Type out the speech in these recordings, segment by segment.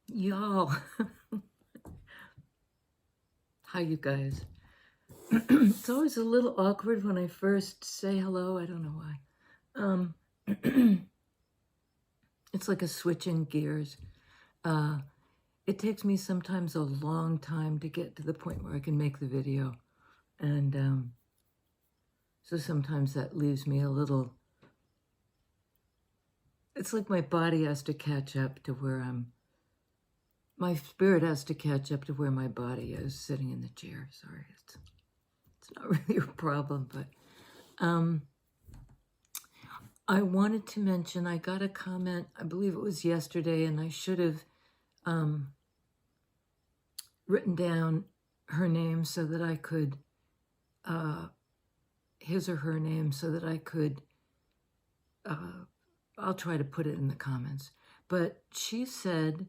Y'all, hi you guys. It's always a little awkward when I first say hello. I don't know why. It's like a switching gears. It takes me sometimes a long time to get to the point where I can make the video. And so sometimes that leaves me a little, it's like my body has to catch up to where my spirit has to catch up to where my body is sitting in the chair. Sorry, it's not really a problem, but I wanted to mention, I got a comment, I believe it was yesterday, and I should have written down her name so that I could, his or her name, so that I could, I'll try to put it in the comments. But she said,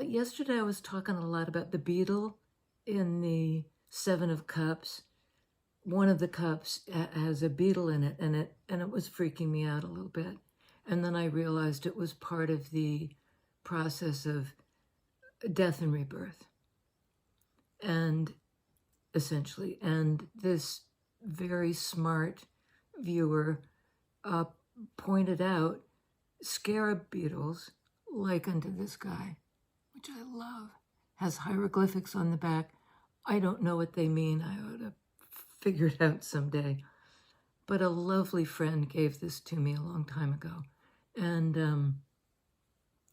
yesterday I was talking a lot about the beetle in the Seven of Cups. One of the cups has a beetle in it, and it was freaking me out a little bit. And then I realized it was part of the process of death and rebirth. And essentially, and this very smart viewer pointed out scarab beetles like unto this guy, which I love, has hieroglyphics on the back. I don't know what they mean. I ought to figure it out someday. But a lovely friend gave this to me a long time ago. And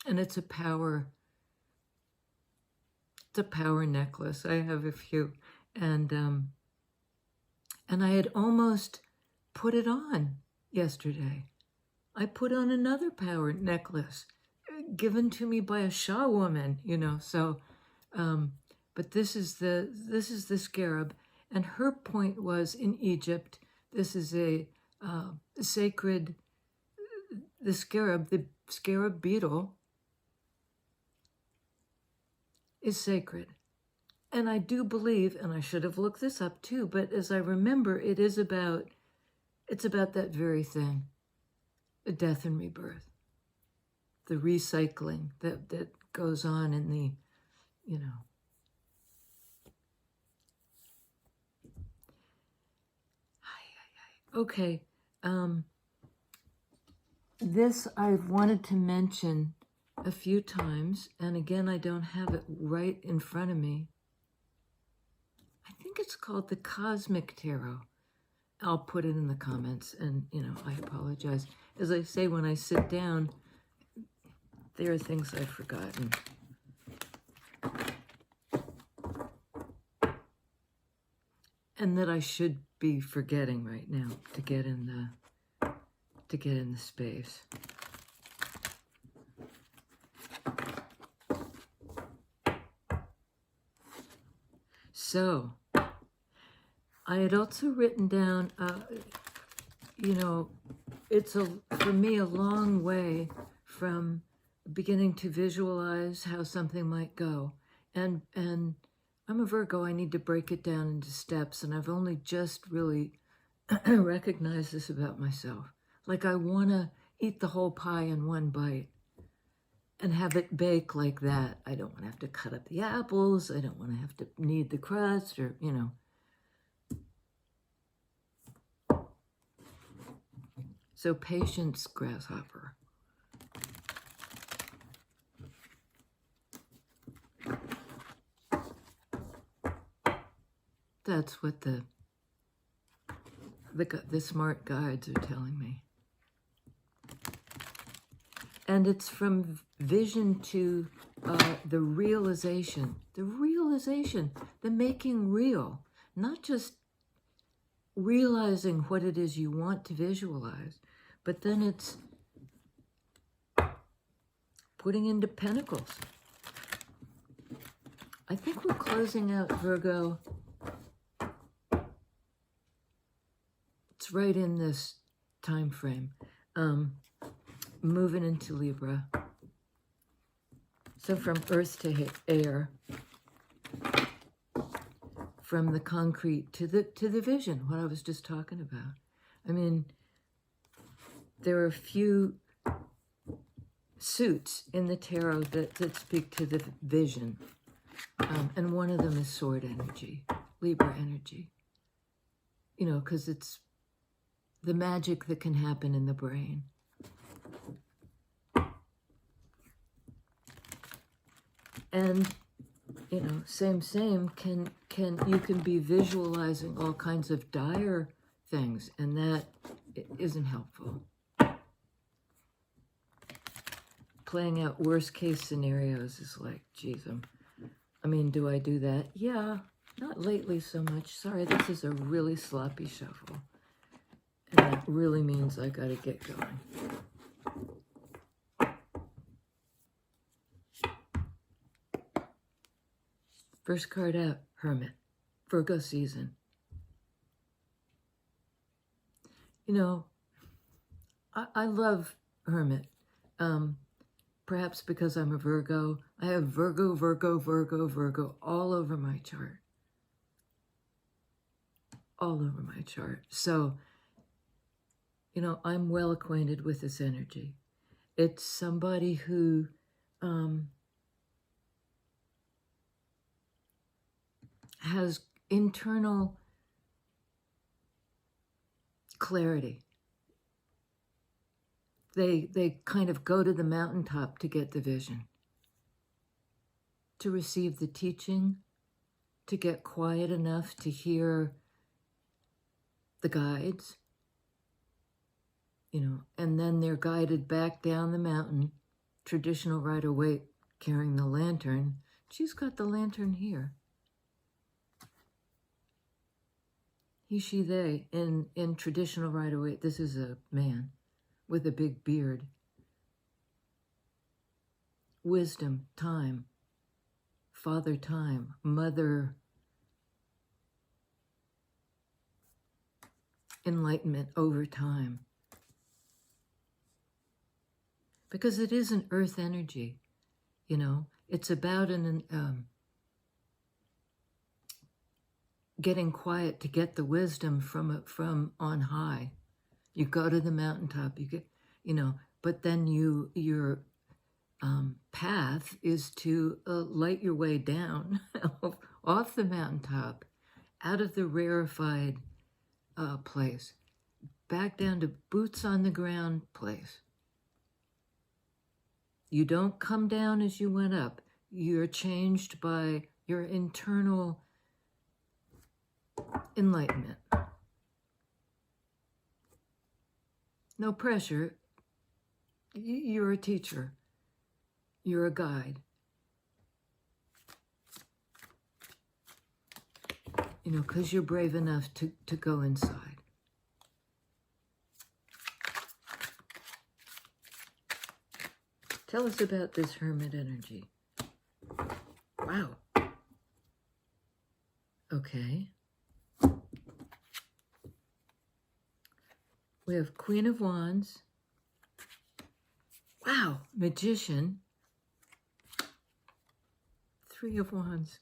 it's a power necklace. I have a few. And I had almost put it on yesterday. I put on another power necklace given to me by a Shah woman, so but this is the scarab, and her point was, in Egypt, this is a sacred, the scarab beetle is sacred. And I do believe, and I should have looked this up too, but as I remember, it's about that very thing, the death and rebirth, the recycling that goes on in the, Okay, this I've wanted to mention a few times, and again, I don't have it right in front of me. I think it's called the Cosmic Tarot. I'll put it in the comments, and, I apologize. As I say, when I sit down, there are things I've forgotten. And that I should be forgetting right now to get in the space. So, I had also written down, it's for me a long way from beginning to visualize how something might go. And I'm a Virgo, I need to break it down into steps, and I've only just really recognized this about myself. Like, I want to eat the whole pie in one bite and have it bake like that. I don't want to have to cut up the apples. I don't want to have to knead the crust, or, So patience, grasshopper. That's what the smart guides are telling me. And it's from vision to the realization, the making real, not just realizing what it is you want to visualize, but then it's putting into pentacles. I think we're closing out Virgo. It's right in this time frame. Moving into Libra. So from earth to air, from the concrete to the vision, what I was just talking about. I mean, there are a few suits in the tarot that speak to the vision. And one of them is sword energy, Libra energy. You know, because it's the magic that can happen in the brain. And, you know, same, you can be visualizing all kinds of dire things, and that isn't helpful. Playing out worst case scenarios is like, geez, I mean, do I do that? Yeah, not lately so much. Sorry, this is a really sloppy shuffle. And that really means I gotta get going. First card out, Hermit, Virgo season. You know, I love Hermit. Perhaps because I'm a Virgo. I have Virgo, Virgo, Virgo, Virgo all over my chart. All over my chart. So, you know, I'm well acquainted with this energy. It's somebody who has internal clarity. They kind of go to the mountaintop to get the vision, to receive the teaching, to get quiet enough to hear the guides, you know, and then they're guided back down the mountain, traditional Rider-Waite carrying the lantern. She's got the lantern here. He, she, they, in traditional Rider-Waite, this is a man with a big beard. Wisdom, time, father time, mother enlightenment over time. Because it is an earth energy, you know. It's about getting quiet to get the wisdom from on high. You go to the mountaintop, you get, you know, but then your path is to light your way down off the mountaintop, out of the rarefied place, back down to boots on the ground place. You don't come down as you went up. You're changed by your internal enlightenment. No pressure. You're a teacher. You're a guide. You know, because you're brave enough to go inside. Tell us about this Hermit energy. Wow. Okay. We have Queen of Wands. Wow, Magician. Three of Wands.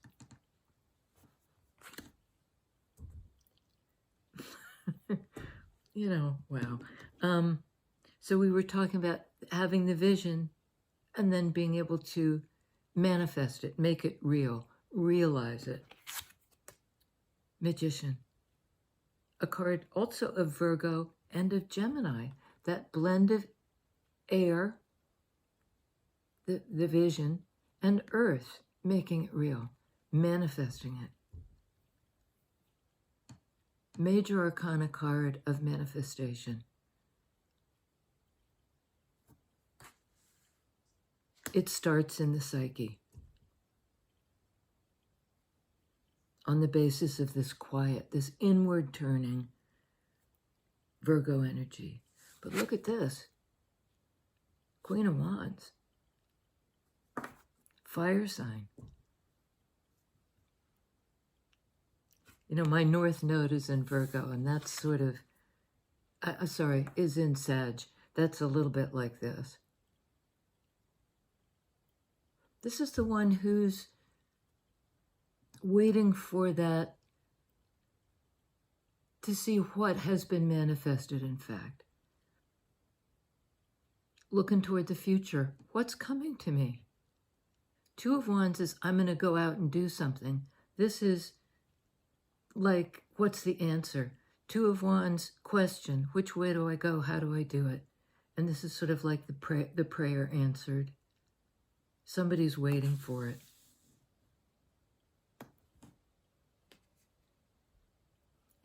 You know, wow. So we were talking about having the vision and then being able to manifest it, make it real, realize it. Magician. A card also of Virgo and of Gemini, that blend of air, the vision, and earth, making it real, manifesting it. Major Arcana card of manifestation. It starts in the psyche on the basis of this quiet, this inward turning Virgo energy. But look at this. Queen of Wands. Fire sign. You know, my North Node is in Virgo, and that's sort of, is in Sag. That's a little bit like this. This is the one who's waiting for that, to see what has been manifested in fact. looking toward the future. What's coming to me? Two of Wands is I'm going to go out and do something. This is like, what's the answer? Two of Wands, question, which way do I go? How do I do it? And this is sort of like the prayer answered. Somebody's waiting for it.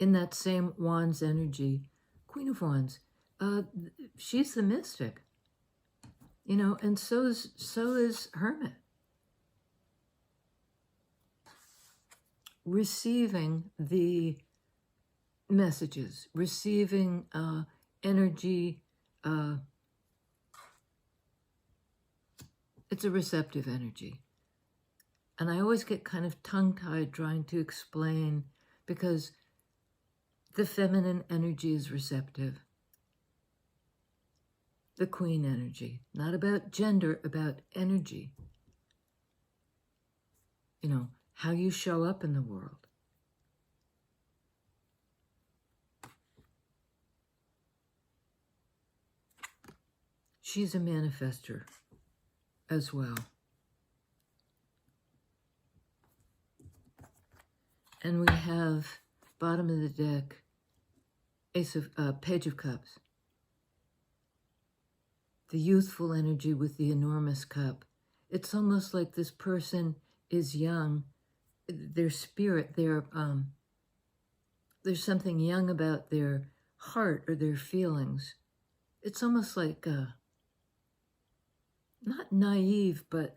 In that same Wands energy, Queen of Wands, she's the mystic, you know, and so is Hermit. Receiving the messages, receiving energy. It's a receptive energy. And I always get kind of tongue-tied trying to explain, because the feminine energy is receptive. The Queen energy, not about gender, about energy. You know, how you show up in the world. She's a manifester as well. And we have, bottom of the deck, Page of Cups. The youthful energy with the enormous cup. It's almost like this person is young. Their spirit, there's something young about their heart or their feelings. It's almost like, not naive, but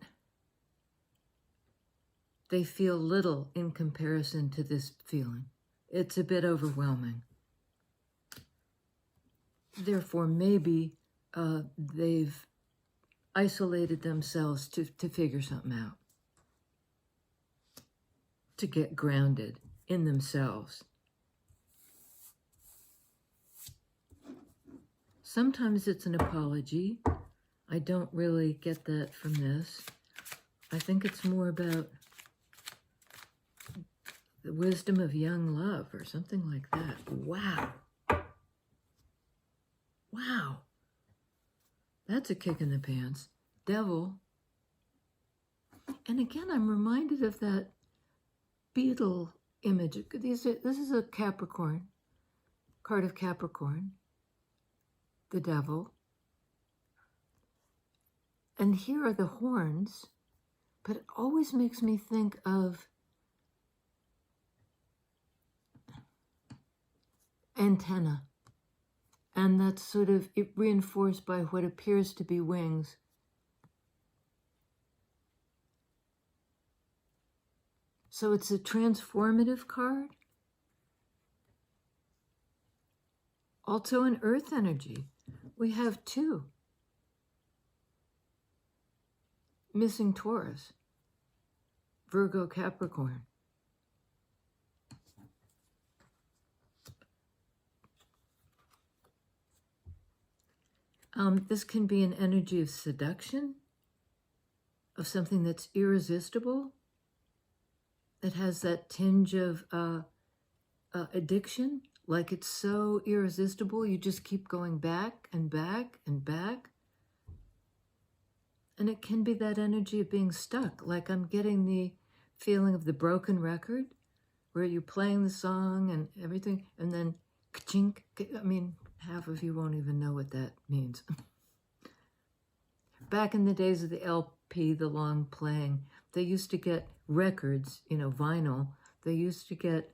they feel little in comparison to this feeling. It's a bit overwhelming. Therefore, maybe they've isolated themselves to figure something out, to get grounded in themselves. Sometimes it's an apology. I don't really get that from this. I think it's more about the wisdom of young love or something like that. Wow. Wow. That's a kick in the pants. Devil. And again, I'm reminded of that beetle image. This is a Capricorn, card of Capricorn, the devil. And here are the horns, but it always makes me think of antenna. And that's sort of reinforced by what appears to be wings. So it's a transformative card. Also an earth energy. We have two. Missing Taurus, Virgo, Capricorn. This can be an energy of seduction, of something that's irresistible, that has that tinge of addiction, like it's so irresistible, you just keep going back and back and back. And it can be that energy of being stuck, like I'm getting the feeling of the broken record, where you're playing the song and everything, and then ka-chink. I mean, half of you won't even know what that means. Back in the days of the LP, the long playing, they used to get records, you know, vinyl. They used to get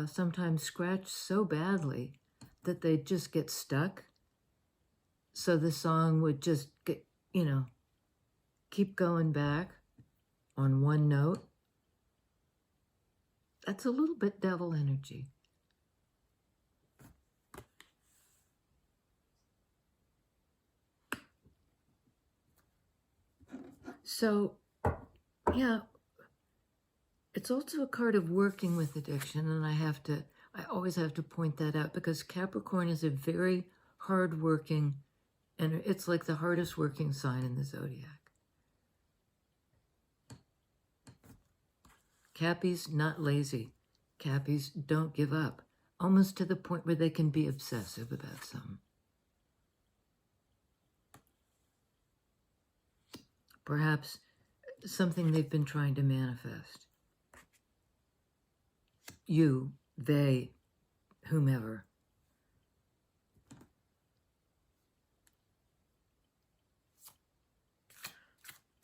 sometimes scratched so badly that they'd just get stuck. So the song would just get, you know, keep going back on one note. That's a little bit devil energy. So, yeah, it's also a card of working with addiction, and I always have to point that out, because Capricorn is a very hard-working, and it's like the hardest working sign in the zodiac. Cappies, not lazy. Cappies don't give up, almost to the point where they can be obsessive about something. perhaps something they've been trying to manifest. You, they, whomever.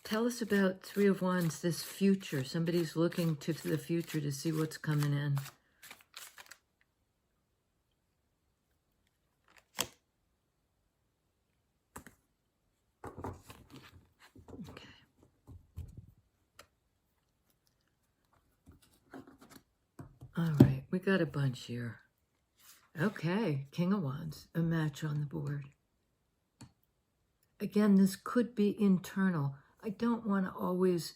Tell us about Three of Wands, this future. Somebody's looking to the future to see what's coming in. Okay. All right, we got a bunch here. Okay, King of Wands, a match on the board. Again, this could be internal. I don't want to always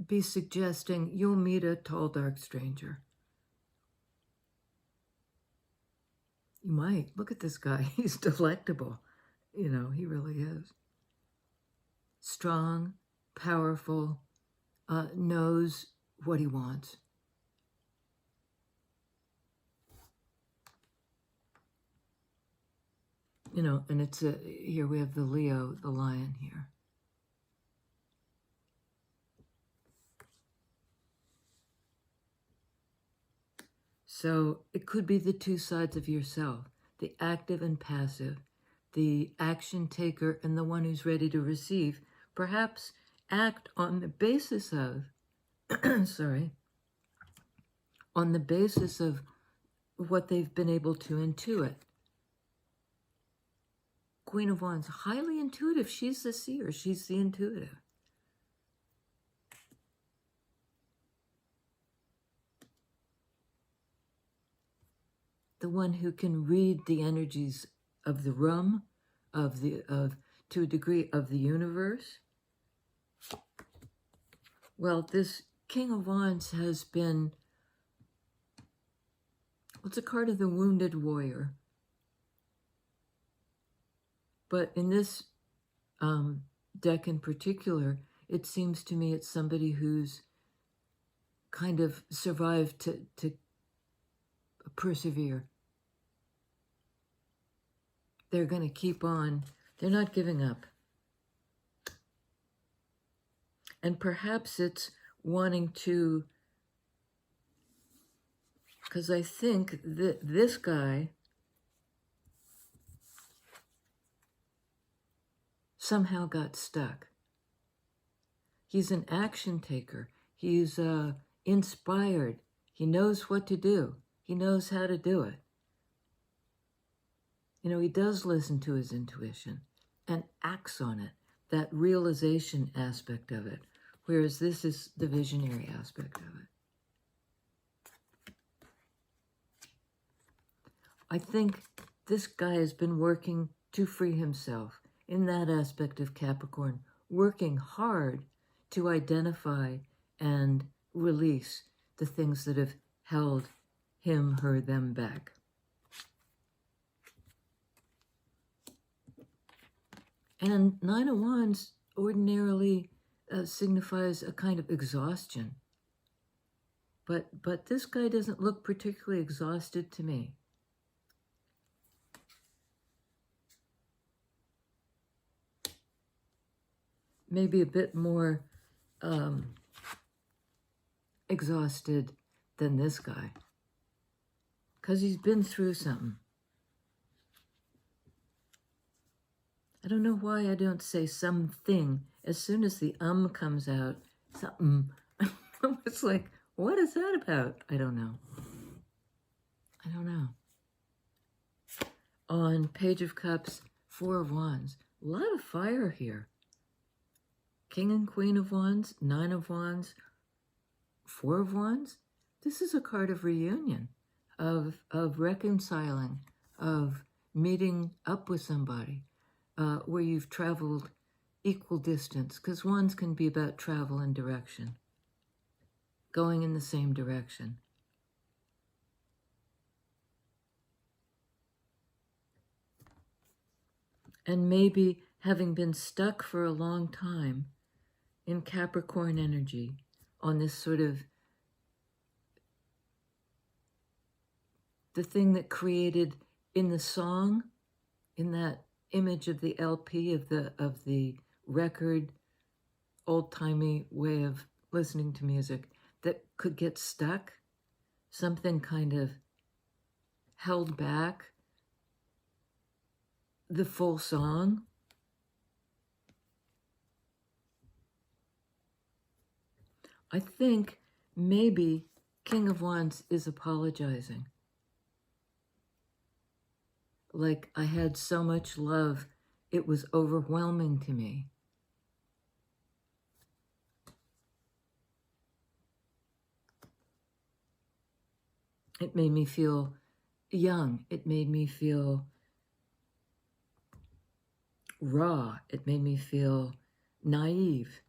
be suggesting you'll meet a tall, dark stranger. You might. Look at this guy. He's delectable. You know, he really is. Strong, powerful, knows what he wants. You know, and it's here we have the Leo, the lion here. So it could be the two sides of yourself, the active and passive, the action taker and the one who's ready to receive. Perhaps act on the basis of, on the basis of what they've been able to intuit. Queen of Wands, highly intuitive. She's the seer. She's the intuitive. The one who can read the energies of the room, to a degree of the universe. Well, this King of Wands has been, it's a card of the wounded warrior. But in this deck in particular, it seems to me it's somebody who's kind of survived to persevere. They're going to keep on. They're not giving up. And perhaps it's wanting to, because I think that this guy somehow got stuck. He's an action taker. He's inspired. He knows what to do. He knows how to do it. You know, he does listen to his intuition and acts on it, that realization aspect of it, whereas this is the visionary aspect of it. I think this guy has been working to free himself in that aspect of Capricorn, working hard to identify and release the things that have held him, her, them back. And Nine of Wands ordinarily signifies a kind of exhaustion. But this guy doesn't look particularly exhausted to me. Maybe a bit more exhausted than this guy, because he's been through something. I don't know why I don't say something. As soon as the comes out, something. It's like, what is that about? I don't know. I don't know. On Page of Cups, Four of Wands. A lot of fire here. King and Queen of Wands, Nine of Wands, Four of Wands. This is a card of reunion, of reconciling, of meeting up with somebody. Where you've traveled equal distance, because wands can be about travel and direction, going in the same direction. And maybe having been stuck for a long time in Capricorn energy on this sort of, the thing that created in the song, in that image of the LP, of the record, old-timey way of listening to music that could get stuck, something kind of held back the full song. I think maybe King of Wands is apologizing. Like, I had so much love, it was overwhelming to me. It made me feel young. It made me feel raw. It made me feel naive.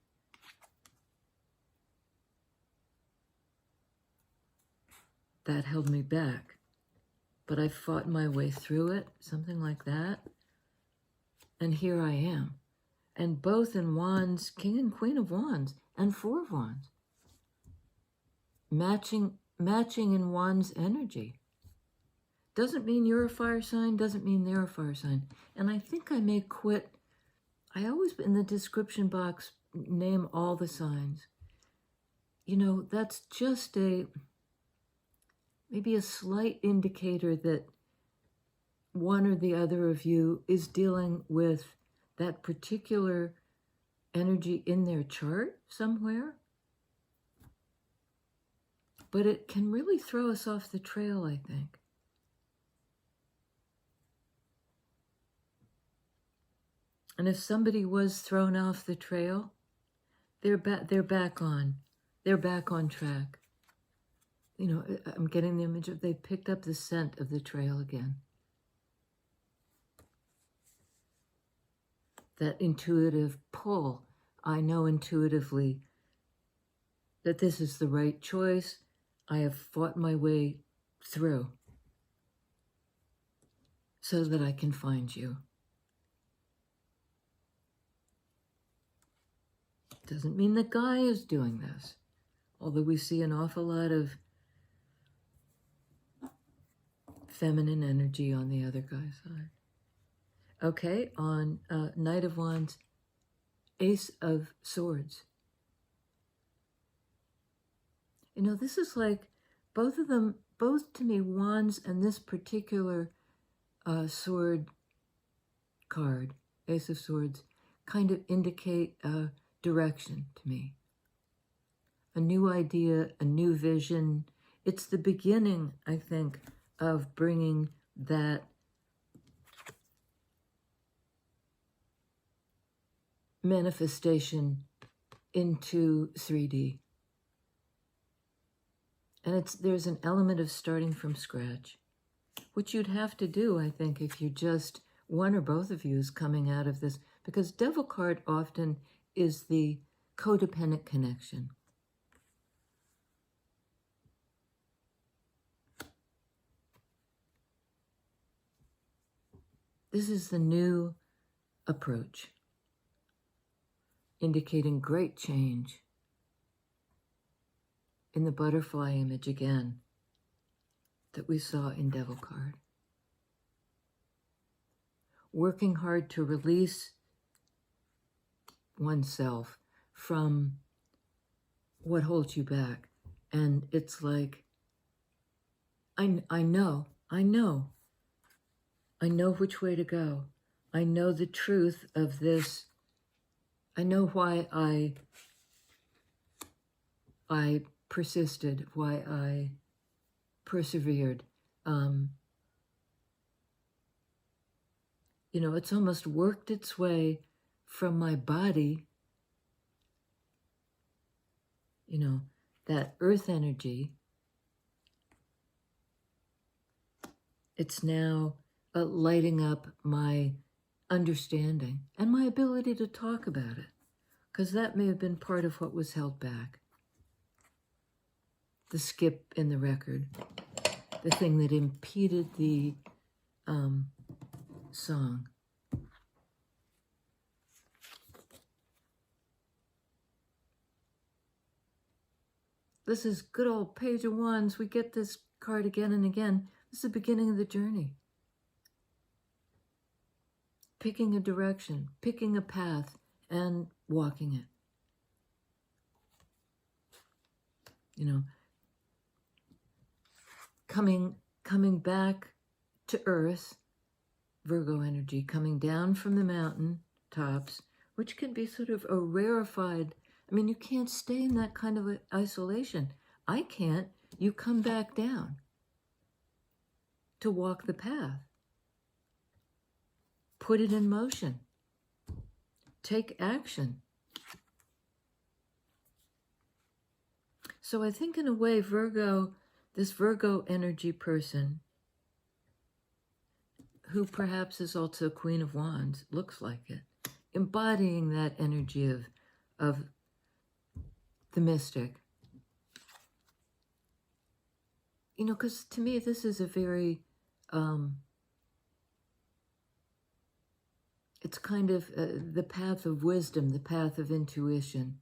That held me back. But I fought my way through it, something like that. And here I am. And both in Wands, King and Queen of Wands, and Four of Wands. Matching in Wands energy. Doesn't mean you're a fire sign, doesn't mean they're a fire sign. And I think I may quit. I always, in the description box, name all the signs. You know, that's just maybe a slight indicator that one or the other of you is dealing with that particular energy in their chart somewhere. But it can really throw us off the trail, I think. And if somebody was thrown off the trail, they're back on track. You know, I'm getting the image of they've picked up the scent of the trail again. That intuitive pull. I know intuitively that this is the right choice. I have fought my way through so that I can find you. Doesn't mean the guy is doing this, although we see an awful lot of feminine energy on the other guy's side. Okay, on Knight of Wands, Ace of Swords. You know, this is like both of them, both to me, Wands and this particular sword card, Ace of Swords, kind of indicate direction to me. A new idea, a new vision. It's the beginning, I think, of bringing that manifestation into 3D. And there's an element of starting from scratch, which you'd have to do, I think, if you just, one or both of you is coming out of this, because Devil card often is the codependent connection. This is the new approach, indicating great change. In the butterfly image again that we saw in Devil card. Working hard to release oneself from what holds you back. And it's like, I know which way to go. I know the truth of this. I know why I persisted, why I persevered. You know, it's almost worked its way from my body, you know, that earth energy. It's now lighting up my understanding and my ability to talk about it, because that may have been part of what was held back. The skip in the record, the thing that impeded the song. This is good old Page of Wands. We get this card again and again. This is the beginning of the journey. Picking a direction, picking a path, and walking it. you know, coming back to earth, Virgo energy, coming down from the mountain tops, which can be sort of a rarefied, I mean, you can't stay in that kind of isolation. I can't. You come back down to walk the path. Put it in motion. Take action. So I think in a way, Virgo, this Virgo energy person, who perhaps is also Queen of Wands, looks like it, embodying that energy of the mystic. You know, because to me, this is a very, it's kind of the path of wisdom, the path of intuition.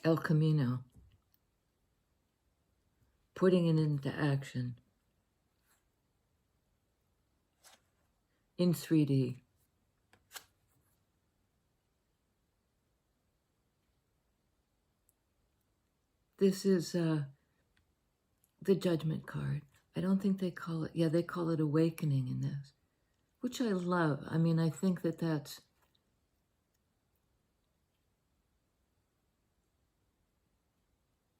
El Camino. Putting it into action. In 3D. This is the Judgment card. I don't think they call it, yeah, they call it Awakening in this, which I love. I mean, I think that that's,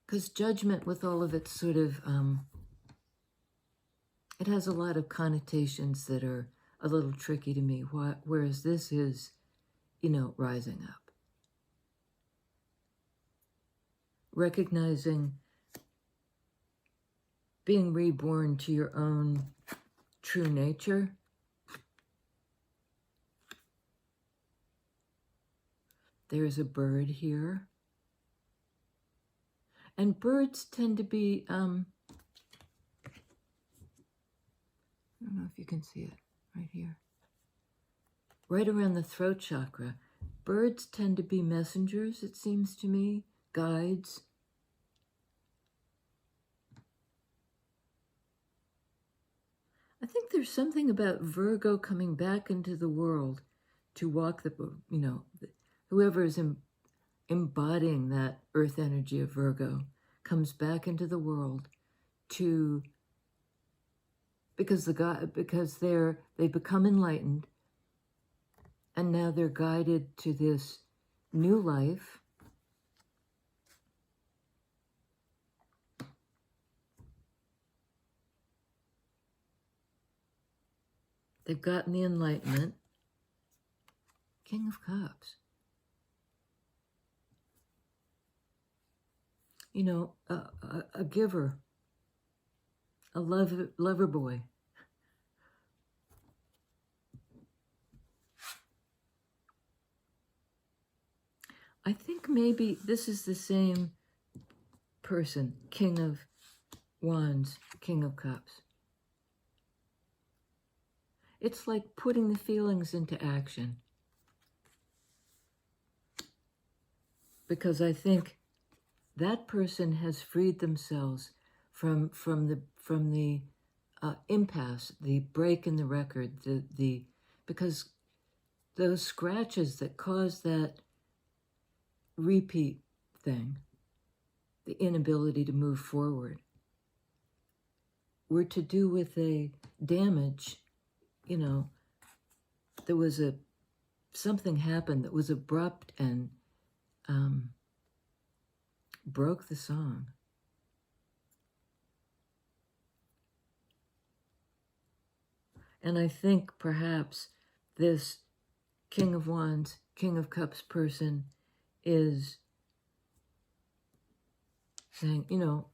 because Judgment, with all of its sort of, it has a lot of connotations that are a little tricky to me, whereas this is, you know, rising up. Recognizing, being reborn to your own true nature. There's a bird here. And birds tend to be, I don't know if you can see it right here. Right around the throat chakra. Birds tend to be messengers, it seems to me, guides. I think there's something about Virgo coming back into the world to walk the, you know, whoever is embodying that earth energy of Virgo comes back into the world to, because they become enlightened, and now they're guided to this new life. They've gotten the enlightenment. King of Cups. You know, a giver, a lover boy. I think maybe this is the same person, King of Wands, King of Cups. It's like putting the feelings into action. Because I think that person has freed themselves from the impasse, the break in the record, because those scratches that cause that repeat thing, the inability to move forward, were to do with a damage. You know, there was something happened that was abrupt and broke the song. And I think perhaps this King of Wands, King of Cups person is saying, you know,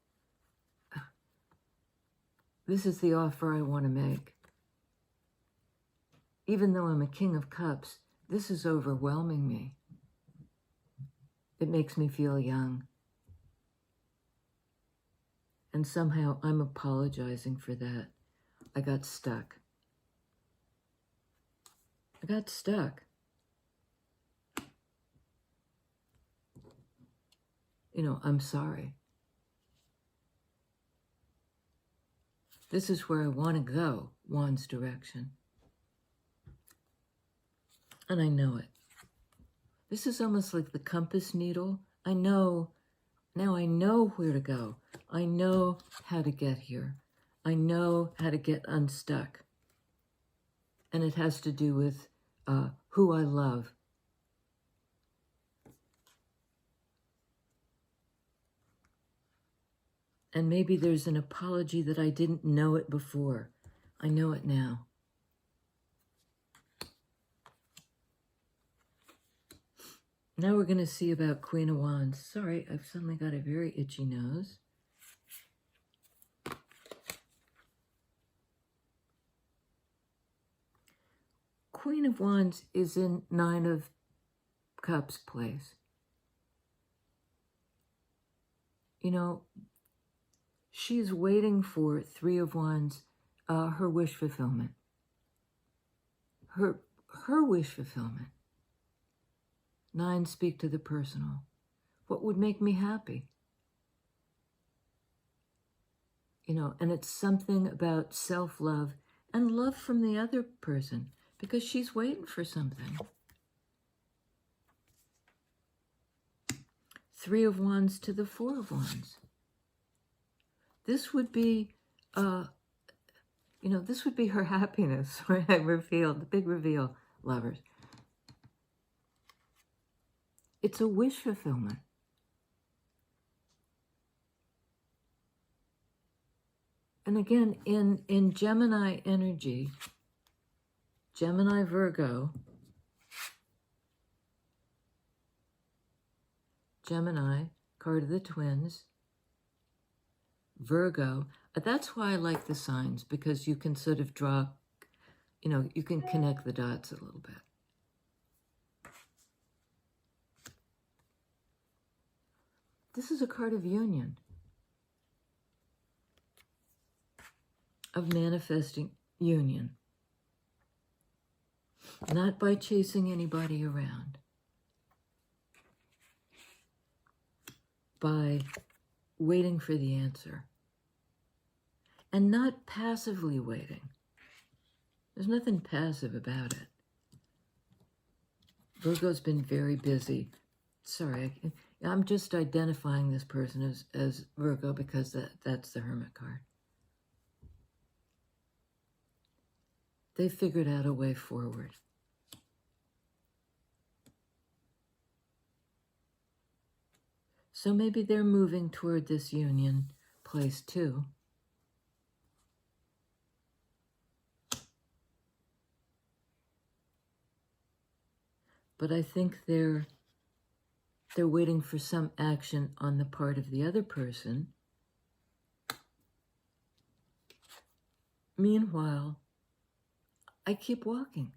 this is the offer I want to make. Even though I'm a King of Cups, this is overwhelming me. It makes me feel young. And somehow I'm apologizing for that. I got stuck. I got stuck. You know, I'm sorry. This is where I want to go, Wands direction. And I know it. This is almost like the compass needle I know, now I know where to go. I know how to get here. I know how to get unstuck. And it has to do with who I love. And maybe there's an apology that I didn't know it before. I know it now. Now we're going to see about Queen of Wands. Sorry, I've suddenly got a very itchy nose. Queen of Wands is in Nine of Cups place. You know, she's waiting for Three of Wands, her wish fulfillment. Her wish fulfillment. Nine speak to the personal. What would make me happy? You know, and it's something about self-love and love from the other person because she's waiting for something. Three of Wands to the Four of Wands. This would be, this would be her happiness, right? I revealed, the big reveal, lovers. It's a wish fulfillment. And again, in Gemini energy, Gemini, Virgo, Gemini, card of the twins, Virgo. That's why I like the signs, because you can sort of draw, you can connect the dots a little bit. This is a card of union, of manifesting union. Not by chasing anybody around, by waiting for the answer, and not passively waiting. There's nothing passive about it. Virgo's been very busy. Sorry, I'm just identifying this person as Virgo because that's the Hermit card. They figured out a way forward. So maybe they're moving toward this union place too. But I think they're waiting for some action on the part of the other person. Meanwhile, I keep walking.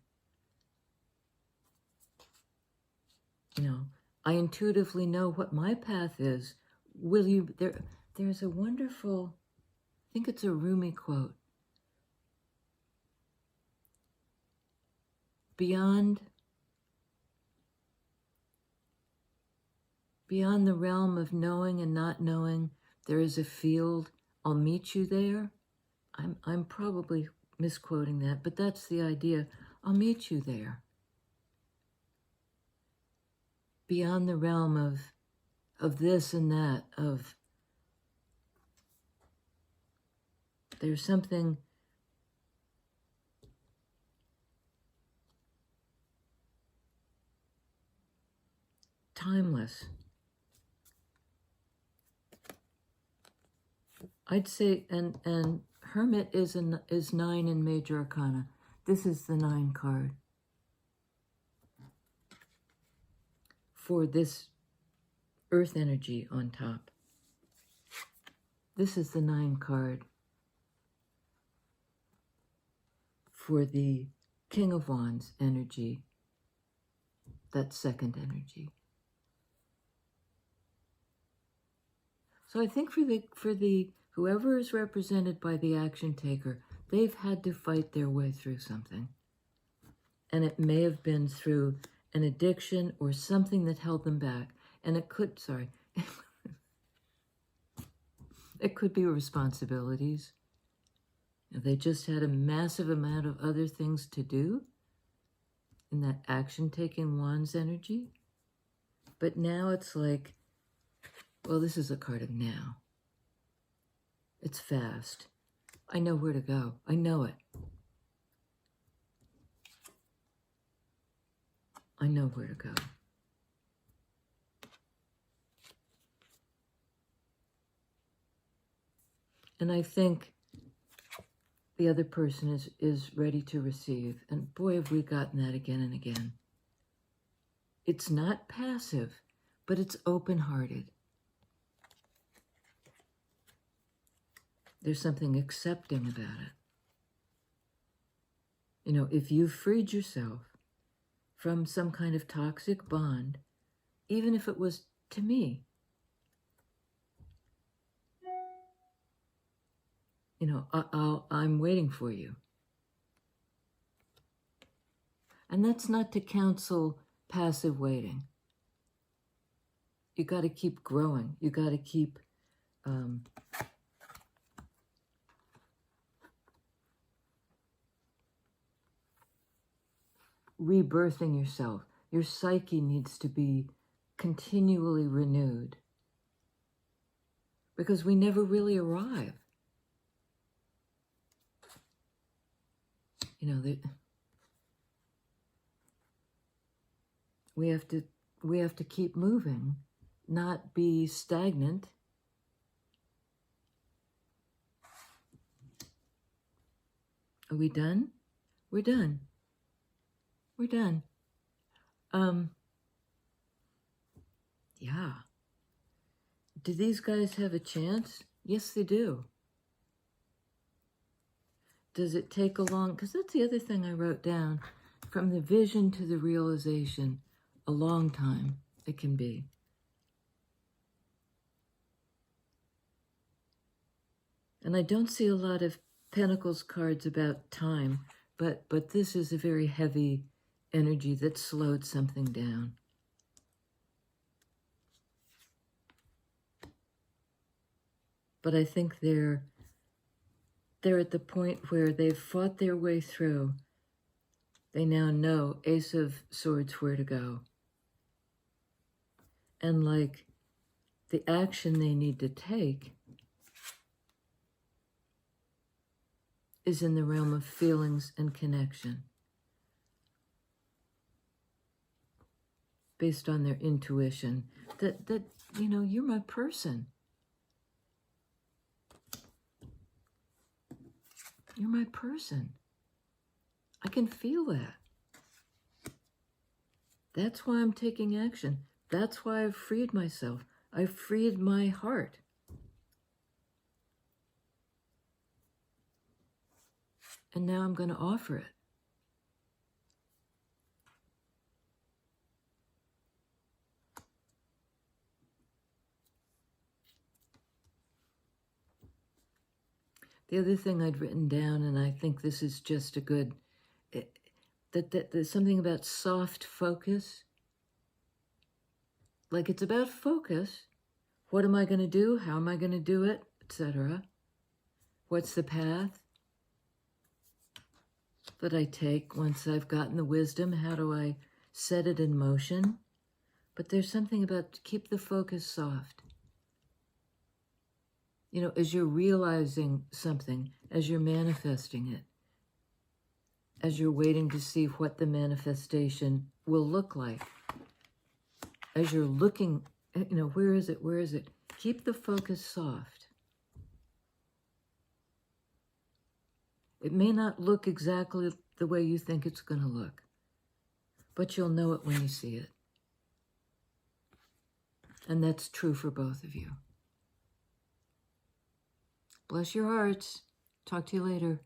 I intuitively know what my path is. There's a wonderful, I think it's a Rumi quote. Beyond the realm of knowing and not knowing, there is a field. I'll meet you there. I'm probably misquoting that, but that's the idea. I'll meet you there. Beyond the realm of this and that, there's something timeless. I'd say, and Hermit is 9 in Major Arcana. This is the 9 card for this earth energy on top. This is the 9 card for the King of Wands energy, that second energy. So I think for the whoever is represented by the action taker, they've had to fight their way through something. And it may have been through an addiction or something that held them back. And it could be responsibilities. They just had a massive amount of other things to do in that action-taking Wands energy. But now it's like Well, this is a card of now. It's fast. I know where to go. I know it. I know where to go. And I think the other person is ready to receive. And boy, have we gotten that again and again. It's not passive, but it's open-hearted. There's something accepting about it. You know, if you've freed yourself from some kind of toxic bond, even if it was to me, you know, I'm waiting for you. And that's not to counsel passive waiting. You got to keep growing. You got to keep rebirthing yourself. Your psyche needs to be continually renewed because we never really arrive. You know, we have to keep moving, not be stagnant. Are we done? We're done. We're done. Yeah. Do these guys have a chance? Yes, they do. Does it take a long, because that's the other thing I wrote down, from the vision to the realization, a long time it can be. And I don't see a lot of Pentacles cards about time, but this is a very heavy energy that slowed something down. But I think they're at the point where they've fought their way through. They now know, Ace of Swords, where to go. And like the action they need to take is in the realm of feelings and connection, based on their intuition, that you know, you're my person. You're my person. I can feel that. That's why I'm taking action. That's why I've freed myself. I've freed my heart. And now I'm going to offer it. The other thing I'd written down, and I think this is just a good, that there's something about soft focus. Like it's about focus. What am I going to do? How am I going to do it? Etc. What's the path that I take once I've gotten the wisdom? How do I set it in motion? But there's something about keep the focus soft. You know, as you're realizing something, as you're manifesting it, as you're waiting to see what the manifestation will look like, as you're looking, you know, where is it? Where is it? Keep the focus soft. It may not look exactly the way you think it's going to look, but you'll know it when you see it. And that's true for both of you. Bless your hearts. Talk to you later.